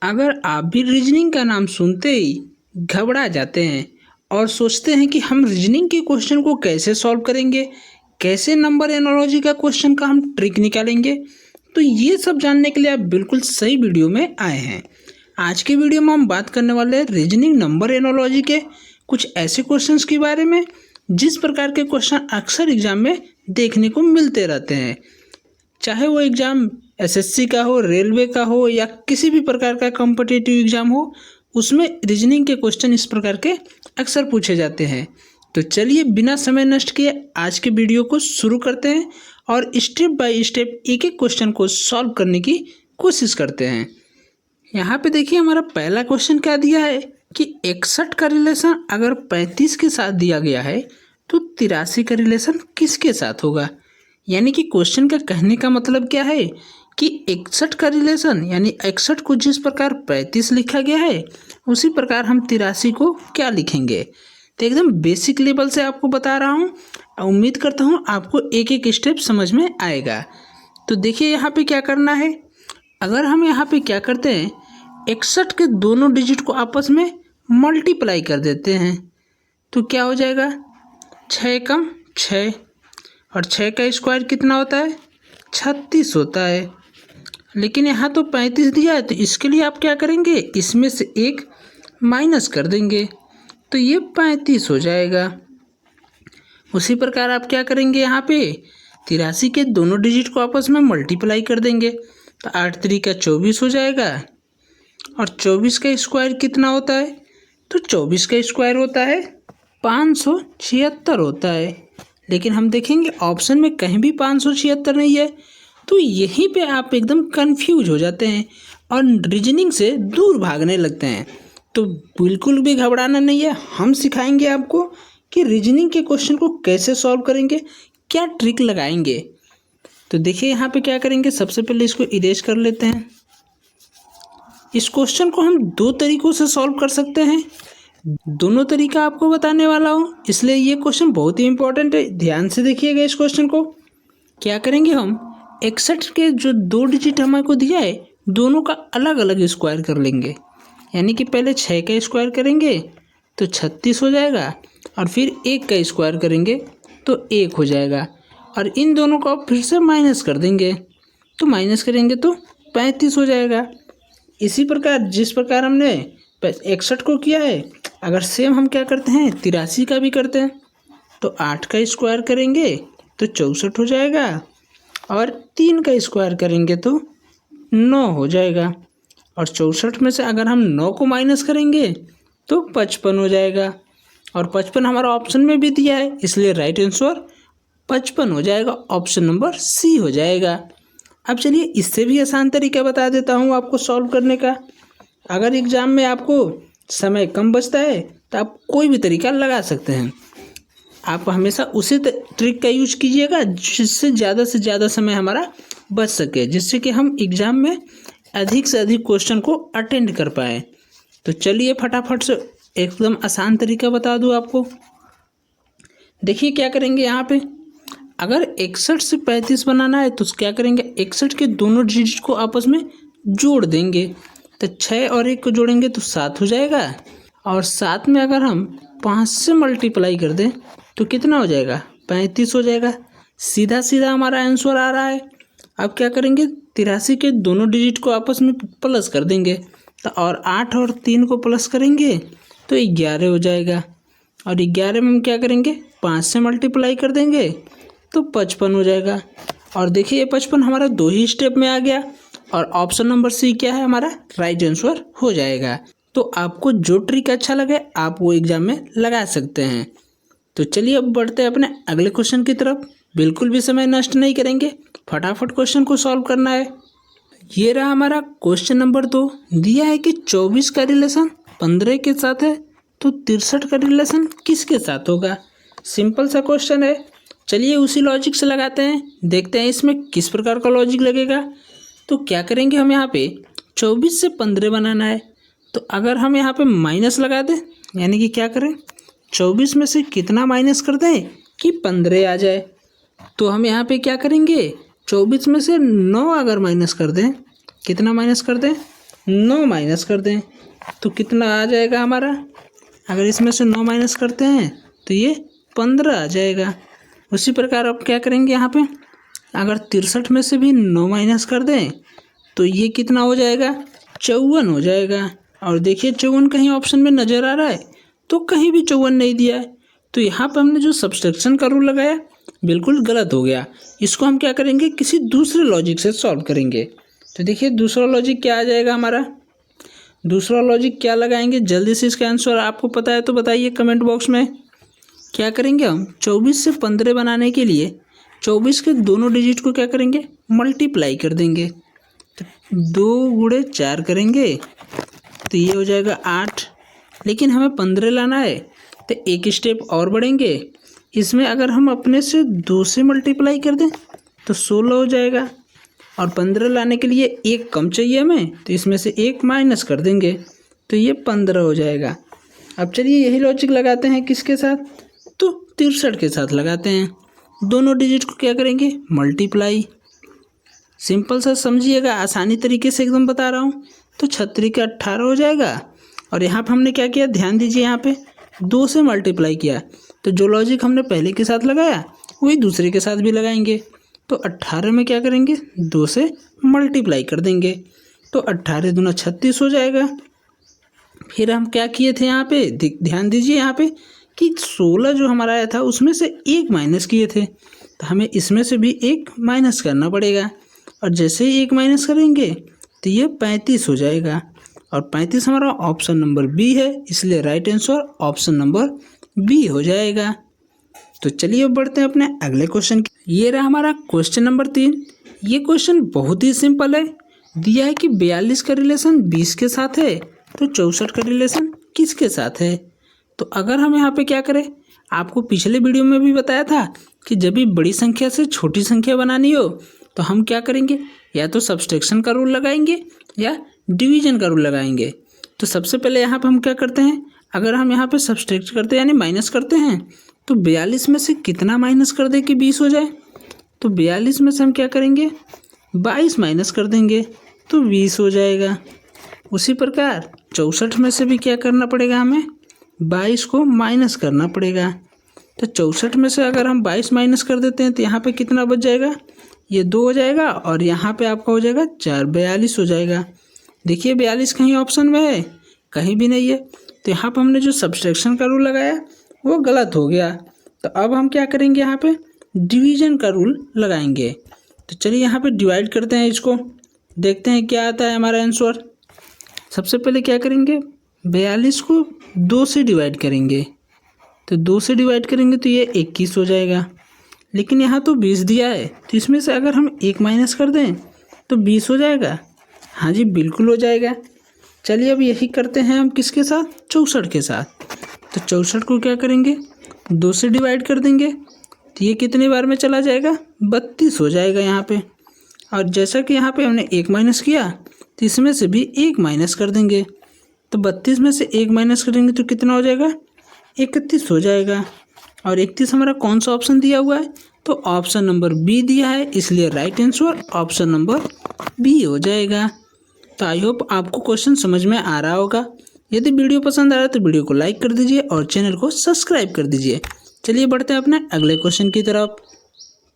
अगर आप भी रीजनिंग का नाम सुनते ही घबरा जाते हैं और सोचते हैं कि हम रीजनिंग के क्वेश्चन को कैसे सॉल्व करेंगे, कैसे नंबर एनालॉजी का क्वेश्चन का हम ट्रिक निकालेंगे, तो ये सब जानने के लिए आप बिल्कुल सही वीडियो में आए हैं। आज के वीडियो में हम बात करने वाले हैं रीजनिंग नंबर एनालॉजी के कुछ ऐसे क्वेश्चंस के बारे में जिस प्रकार के क्वेश्चन अक्सर एग्जाम में देखने को मिलते रहते हैं, चाहे वो एग्ज़ाम एसएससी का हो, रेलवे का हो या किसी भी प्रकार का कॉम्पिटिटिव एग्ज़ाम हो, उसमें रीजनिंग के क्वेश्चन इस प्रकार के अक्सर पूछे जाते हैं। तो चलिए बिना समय नष्ट किए आज के वीडियो को शुरू करते हैं और स्टेप बाय स्टेप एक एक क्वेश्चन को सॉल्व करने की कोशिश करते हैं। यहाँ पे देखिए हमारा पहला क्वेश्चन क्या दिया है कि 61 का रिलेशन अगर 35 के साथ दिया गया है तो 83 का रिलेशन किसके साथ होगा। यानी कि क्वेश्चन का कहने का मतलब क्या है कि 61 का रिलेशन यानी 61 को जिस प्रकार 35 लिखा गया है उसी प्रकार हम 83 को क्या लिखेंगे। तो एकदम बेसिक लेवल से आपको बता रहा हूँ, उम्मीद करता हूँ आपको एक एक स्टेप समझ में आएगा। तो देखिए यहाँ पे क्या करना है, अगर हम यहाँ पे क्या करते हैं 61 के दोनों डिजिट को आपस में मल्टीप्लाई कर देते हैं तो क्या हो जाएगा 6 कम 6 और 6 का स्क्वायर कितना होता है 36 होता है। लेकिन यहाँ तो 35 दिया है तो इसके लिए आप क्या करेंगे, इसमें से एक माइनस कर देंगे तो ये 35 हो जाएगा। उसी प्रकार आप क्या करेंगे, यहाँ पे 83 के दोनों डिजिट को आपस में मल्टीप्लाई कर देंगे तो 8 3 का 24 हो जाएगा और 24 का स्क्वायर कितना होता है, तो 24 का स्क्वायर होता है 576 होता है। लेकिन हम देखेंगे ऑप्शन में कहीं भी 576 नहीं है, तो यहीं पे आप एकदम कंफ्यूज हो जाते हैं और रीजनिंग से दूर भागने लगते हैं। तो बिल्कुल भी घबराना नहीं है, हम सिखाएंगे आपको कि रीजनिंग के क्वेश्चन को कैसे सॉल्व करेंगे, क्या ट्रिक लगाएंगे। तो देखिए यहाँ पे क्या करेंगे, सबसे पहले इसको इरेज कर लेते हैं। इस क्वेश्चन को हम दो तरीक़ों से सॉल्व कर सकते हैं, दोनों तरीका आपको बताने वाला हूँ, इसलिए ये क्वेश्चन बहुत ही इंपॉर्टेंट है। ध्यान से देखिएगा इस क्वेश्चन को। क्या करेंगे, हम 61 के जो दो डिजिट हमको दिया है दोनों का अलग अलग स्क्वायर कर लेंगे। यानी कि पहले 6 का स्क्वायर करेंगे तो 36 हो जाएगा और फिर 1 का स्क्वायर करेंगे तो 1 हो जाएगा और इन दोनों को फिर से माइनस कर देंगे तो माइनस करेंगे तो 35 हो जाएगा। इसी प्रकार जिस प्रकार हमने 61 को किया है, अगर सेम हम क्या करते हैं 83 का भी करते हैं तो 8 का स्क्वायर करेंगे तो 64 हो जाएगा और 3 का स्क्वायर करेंगे तो 9 हो जाएगा और 64 में से अगर हम 9 को माइनस करेंगे तो 55 हो जाएगा और 55 हमारा ऑप्शन में भी दिया है, इसलिए राइट आंसर 55 हो जाएगा, ऑप्शन नंबर सी हो जाएगा। अब चलिए इससे भी आसान तरीका बता देता हूँ आपको सॉल्व करने का। अगर एग्ज़ाम में आपको समय कम बचता है तो आप कोई भी तरीका लगा सकते हैं। आप हमेशा उसी ट्रिक का यूज कीजिएगा जिससे ज़्यादा समय हमारा बच सके, जिससे कि हम एग्ज़ाम में अधिक से अधिक क्वेश्चन को अटेंड कर पाएँ। तो चलिए फटाफट से एकदम आसान तरीका बता दूँ आपको। देखिए क्या करेंगे, यहाँ पे अगर 61 से 35 बनाना है तो क्या करेंगे, 61 के दोनों डिजिट को आपस में जोड़ देंगे तो 6 और 1 को जोड़ेंगे तो 7 हो जाएगा और 7 में अगर हम 5 से मल्टीप्लाई कर दें तो कितना हो जाएगा 35 हो जाएगा। सीधा सीधा हमारा आंसर आ रहा है। अब क्या करेंगे, 83 के दोनों डिजिट को आपस में प्लस कर देंगे तो और 8 और 3 को प्लस करेंगे तो 11 हो जाएगा और 11 में हम क्या करेंगे 5 से मल्टीप्लाई कर देंगे तो 55 हो जाएगा। और देखिए 55 हमारा 2 ही स्टेप में आ गया और ऑप्शन नंबर सी क्या है हमारा राइट आंसर हो जाएगा। तो आपको जो ट्रिक अच्छा लगे आप वो एग्जाम में लगा सकते हैं। तो चलिए अब बढ़ते हैं अपने अगले क्वेश्चन की तरफ। बिल्कुल भी समय नष्ट नहीं करेंगे, फटाफट क्वेश्चन को सॉल्व करना है। ये रहा हमारा क्वेश्चन नंबर 2। दिया है कि 24 का रिलेशन 15 के साथ है तो 63 का रिलेशन किसके साथ होगा। सिंपल सा क्वेश्चन है, चलिए उसी लॉजिक से लगाते हैं, देखते हैं इसमें किस प्रकार का लॉजिक लगेगा। तो क्या करेंगे, हम यहाँ पे 24 से 15 बनाना है तो अगर हम यहाँ पे माइनस लगा दें, यानी कि क्या करें 24 में से कितना माइनस कर दें कि 15 आ जाए, तो हम यहाँ पे क्या करेंगे 24 में से 9 अगर माइनस कर दें, कितना माइनस कर दें 9 माइनस कर दें तो कितना आ जाएगा हमारा? अगर इसमें से 9 माइनस करते हैं तो ये 15 आ जाएगा। उसी प्रकार अब क्या करेंगे यहाँ पे, अगर 63 में से भी 9 माइनस कर दें तो ये कितना हो जाएगा? 54 हो जाएगा। और देखिए 54 कहीं ऑप्शन में नज़र आ रहा है तो कहीं भी 54 नहीं दिया है, तो यहाँ पर हमने जो सब्सट्रैक्शन का रूल लगाया बिल्कुल गलत हो गया। इसको हम क्या करेंगे, किसी दूसरे लॉजिक से सॉल्व करेंगे। तो देखिए दूसरा लॉजिक क्या आ जाएगा हमारा, दूसरा लॉजिक क्या लगाएंगे, जल्दी से इसका आंसर आपको पता है तो बताइए कमेंट बॉक्स में। क्या करेंगे हम, 24 से 15 बनाने के लिए 24 के दोनों डिजिट को क्या करेंगे, मल्टीप्लाई कर देंगे। तो 2 गुणे 4 करेंगे तो ये हो जाएगा 8। लेकिन हमें 15 लाना है तो एक स्टेप और बढ़ेंगे। इसमें अगर हम अपने से 2 से मल्टीप्लाई कर दें तो 16 हो जाएगा। और 15 लाने के लिए एक कम चाहिए हमें, तो इसमें से एक माइनस कर देंगे तो ये 15 हो जाएगा। अब चलिए यही लॉजिक लगाते हैं किसके साथ, तो 63 के साथ लगाते हैं। दोनों डिजिट को क्या करेंगे, मल्टीप्लाई। सिंपल सा समझिएगा, आसानी तरीके से एकदम बता रहा हूँ। तो 36 का 18 हो जाएगा। और यहाँ पे हमने क्या किया, ध्यान दीजिए, यहाँ पे 2 से मल्टीप्लाई किया। तो जो लॉजिक हमने पहले के साथ लगाया वही दूसरे के साथ भी लगाएंगे। तो 18 में क्या करेंगे, 2 से मल्टीप्लाई कर देंगे तो 18 दूना 36 हो जाएगा। फिर हम क्या किए थे यहाँ पे, ध्यान दीजिए यहाँ पे कि 16 जो हमारा आया था उसमें से एक माइनस किए थे, तो हमें इसमें से भी एक माइनस करना पड़ेगा। और जैसे ही एक माइनस करेंगे तो ये 35 हो जाएगा। और 35 हमारा ऑप्शन नंबर बी है, इसलिए right answer option number B हो जाएगा। तो चलिए अब बढ़ते हैं अपने अगले क्वेश्चन की। ये रहा हमारा क्वेश्चन नंबर 3। ये क्वेश्चन बहुत ही सिंपल है। दिया है कि 42 का रिलेशन 20 के साथ है तो 64 का रिलेशन किसके साथ है। तो अगर हम यहाँ पे क्या करें, आपको पिछले वीडियो में भी बताया था कि जब भी बड़ी संख्या से छोटी संख्या बनानी हो तो हम क्या करेंगे, या तो सब्सट्रैक्शन का रूल लगाएंगे या डिवीजन का रूल लगाएंगे। तो सबसे पहले यहाँ पे हम क्या करते हैं, अगर हम यहाँ पे सब्सट्रैक्ट करते हैं यानी माइनस करते हैं तो 42 में से कितना माइनस कर दे कि 20 हो जाए। तो 42 में से हम क्या करेंगे, 22 माइनस कर देंगे तो 20 हो जाएगा। उसी प्रकार 64 में से भी क्या करना पड़ेगा, हमें 22 को माइनस करना पड़ेगा। तो 64 में से अगर हम 22 माइनस कर देते हैं तो यहाँ पे कितना बच जाएगा, ये 2 हो जाएगा। और यहाँ पे आपका हो जाएगा 4, 42 हो जाएगा। देखिए 42 कहीं ऑप्शन में है, कहीं भी नहीं है। तो यहाँ पर हमने जो सब्सट्रैक्शन का रूल लगाया वो गलत हो गया। तो अब हम क्या करेंगे, यहाँ पे डिवीजन का रूल लगाएंगे। तो चलिए यहाँ पे डिवाइड करते हैं इसको, देखते हैं क्या आता है हमारा आंसर। सबसे पहले क्या करेंगे, 42 को 2 से डिवाइड करेंगे। तो 2 से डिवाइड करेंगे तो ये 21 हो जाएगा। लेकिन यहाँ तो 20 दिया है तो इसमें से अगर हम 1 माइनस कर दें तो 20 हो जाएगा। हाँ जी बिल्कुल हो जाएगा। चलिए अब यही करते हैं हम किसके साथ, 64 के साथ। तो 64 को क्या करेंगे, 2 से डिवाइड कर देंगे तो ये कितने बार में चला जाएगा, 32 हो जाएगा यहाँ पे। और जैसा कि यहाँ पे हमने 1 माइनस किया तो इसमें से भी 1 माइनस कर देंगे। तो 32 में से 1 माइनस करेंगे तो कितना हो जाएगा, 31 हो जाएगा। और 31 हमारा कौन सा ऑप्शन दिया हुआ है, तो ऑप्शन नंबर बी दिया है, इसलिए right answer option number B हो जाएगा। तो आई होप आपको क्वेश्चन समझ में आ रहा होगा। यदि वीडियो पसंद आ रहा है तो वीडियो को लाइक कर दीजिए और चैनल को सब्सक्राइब कर दीजिए। चलिए बढ़ते हैं अपने अगले क्वेश्चन की तरफ।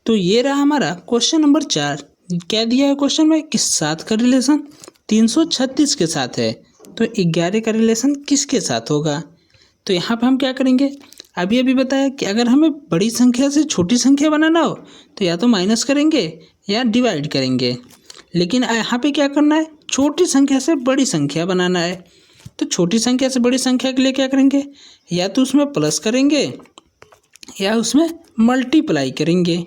तो ये रहा हमारा क्वेश्चन नंबर 4। क्या दिया है क्वेश्चन में कि 7 का रिलेशन 336 के साथ है तो 11 का रिलेशन किसके साथ होगा। तो यहाँ पर हम क्या करेंगे, अभी बताया कि अगर हमें बड़ी संख्या से छोटी संख्या बनाना हो तो या तो माइनस करेंगे या डिवाइड करेंगे। लेकिन यहाँ पे क्या करना है, छोटी संख्या से बड़ी संख्या बनाना है। तो छोटी संख्या से बड़ी संख्या के लिए क्या करेंगे, या तो उसमें प्लस करेंगे या उसमें मल्टीप्लाई करेंगे।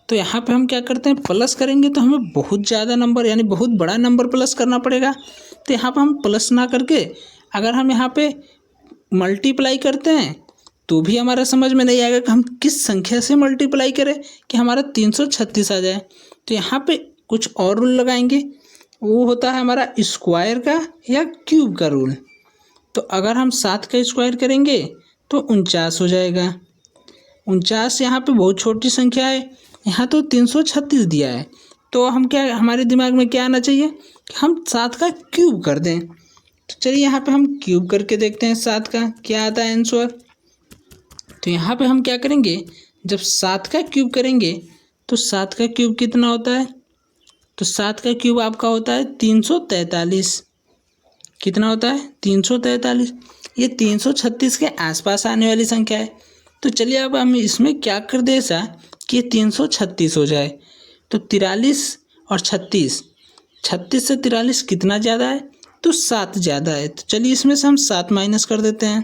तो यहाँ पे हम क्या करते हैं, प्लस करेंगे तो हमें बहुत ज़्यादा नंबर यानी बहुत बड़ा नंबर प्लस करना पड़ेगा। तो यहाँ पर हम प्लस ना करके अगर हम यहाँ पे मल्टीप्लाई करते हैं तो भी हमारा समझ में नहीं आएगा कि हम किस संख्या से मल्टीप्लाई करें कि हमारा 336 आ जाए। तो यहाँ पे कुछ और रूल लगाएंगे, वो होता है हमारा स्क्वायर का या क्यूब का रूल। तो अगर हम 7 का स्क्वायर करेंगे तो 49 हो जाएगा। 49 यहाँ पे बहुत छोटी संख्या है, यहाँ तो 336 दिया है। तो हम क्या, हमारे दिमाग में क्या आना चाहिए कि हम 7 का क्यूब कर दें। तो चलिए यहाँ पे हम क्यूब करके देखते हैं 7 का क्या आता है आंसर। तो यहाँ पे हम क्या करेंगे, जब 7 का क्यूब करेंगे तो 7 का क्यूब कितना होता है, तो 7 का क्यूब आपका होता है 343। कितना होता है 343। ये 336 के आसपास आने वाली संख्या है। तो चलिए अब हम इसमें क्या कर दे ऐसा कि 336 हो जाए। तो 43 और 36, 36 से 43 कितना ज़्यादा है, तो 7 ज़्यादा है। तो चलिए इसमें से हम 7 माइनस कर देते हैं,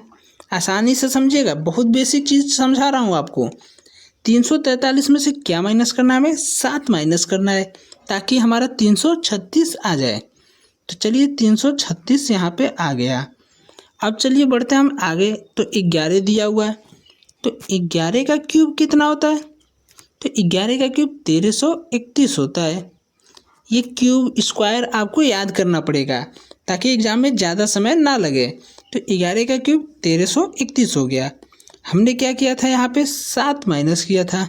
आसानी से समझिएगा, बहुत बेसिक चीज़ समझा रहा हूँ आपको। 343 में से क्या माइनस करना है, हमें 7 माइनस करना है ताकि हमारा 336 आ जाए। तो चलिए 336 यहाँ पे आ गया। अब चलिए बढ़ते हैं हम आगे। तो 11 दिया हुआ है, तो 11 का क्यूब कितना होता है, तो 11 का क्यूब 1331 होता है। ये क्यूब स्क्वायर आपको याद करना पड़ेगा ताकि एग्जाम में ज़्यादा समय ना लगे। तो 11 का क्यूब 1331 हो गया। हमने क्या किया था, यहाँ पे 7 माइनस किया था,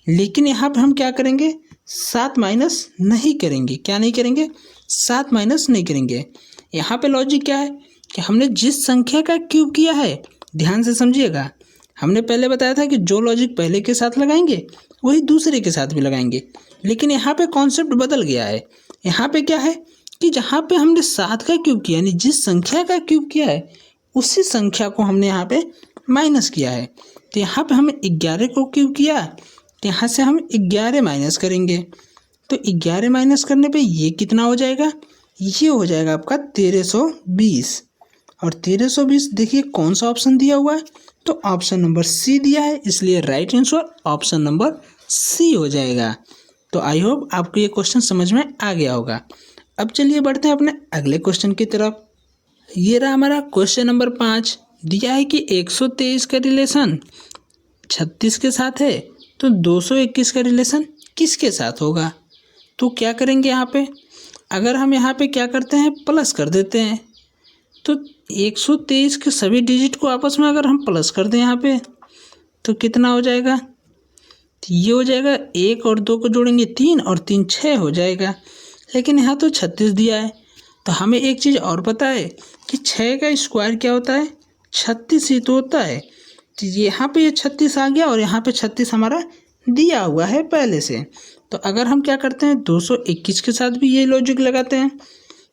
लेकिन यहाँ पे हम क्या करेंगे, 7 माइनस नहीं करेंगे। क्या नहीं करेंगे, 7 माइनस नहीं करेंगे। यहाँ पे लॉजिक क्या है कि हमने जिस संख्या का क्यूब किया है, ध्यान से समझिएगा, हमने पहले बताया था कि जो लॉजिक पहले के साथ लगाएंगे वही दूसरे के साथ भी लगाएंगे, लेकिन यहाँ पे कॉन्सेप्ट बदल गया है। यहाँ पे क्या है कि जहाँ पे हमने 7 का क्यूब किया, यानी जिस संख्या का क्यूब किया है उसी संख्या को हमने यहाँ पे माइनस किया है। तो यहाँ पे हमने 11 को क्यूब किया, तो यहाँ से हम 11 माइनस करेंगे। तो 11 माइनस करने पे ये कितना हो जाएगा, ये हो जाएगा आपका 1320। और 1320 देखिए कौन सा ऑप्शन दिया हुआ है, तो ऑप्शन नंबर सी दिया है, इसलिए right answer option number C हो जाएगा। तो आई होप आपको ये क्वेश्चन समझ में आ गया होगा। अब चलिए बढ़ते हैं अपने अगले क्वेश्चन की तरफ। ये रहा हमारा क्वेश्चन नंबर 5। दिया है कि 123 का रिलेशन 36 के साथ है, तो 221 का रिलेशन किसके साथ होगा। तो क्या करेंगे यहाँ पे, अगर हम यहाँ पे क्या करते हैं, प्लस कर देते हैं। तो 123 के सभी डिजिट को आपस में अगर हम प्लस कर दें यहाँ पे, तो कितना हो जाएगा, तो ये हो जाएगा 1 और 2 को जोड़ेंगे 3 और 3 6 हो जाएगा। लेकिन यहाँ तो 36 दिया है, तो हमें एक चीज़ और पता है कि 6 का स्क्वायर क्या होता है, 36 ही तो होता है। तो यहाँ पे ये 36 आ गया और यहाँ पे 36 हमारा दिया हुआ है पहले से। तो अगर हम क्या करते हैं 221 के साथ भी ये लॉजिक लगाते हैं,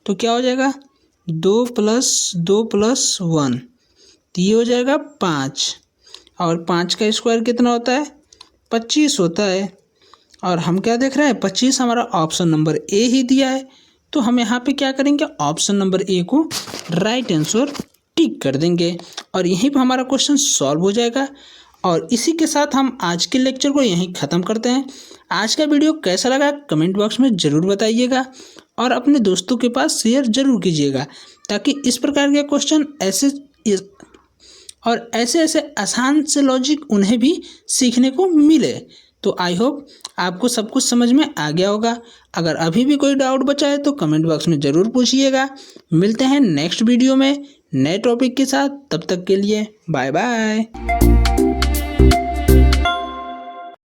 तो क्या हो जाएगा 2 + 2 + 1, तो ये हो जाएगा 5। और 5 का स्क्वायर कितना होता है, 25 होता है। और हम क्या देख रहे हैं, 25 हमारा ऑप्शन नंबर ए ही दिया है। तो हम यहाँ पे क्या करेंगे, ऑप्शन नंबर ए को राइट आंसर टिक कर देंगे और यहीं पर हमारा क्वेश्चन सॉल्व हो जाएगा। और इसी के साथ हम आज के लेक्चर को यहीं ख़त्म करते हैं। आज का वीडियो कैसा लगा कमेंट बॉक्स में ज़रूर बताइएगा और अपने दोस्तों के पास शेयर ज़रूर कीजिएगा, ताकि इस प्रकार के क्वेश्चन ऐसे ऐसे आसान से लॉजिक उन्हें भी सीखने को मिले। तो आई होप आपको सब कुछ समझ में आ गया होगा। अगर अभी भी कोई डाउट बचा है तो कमेंट बॉक्स में ज़रूर पूछिएगा। मिलते हैं नेक्स्ट वीडियो में नए टॉपिक के साथ, तब तक के लिए बाय बाय।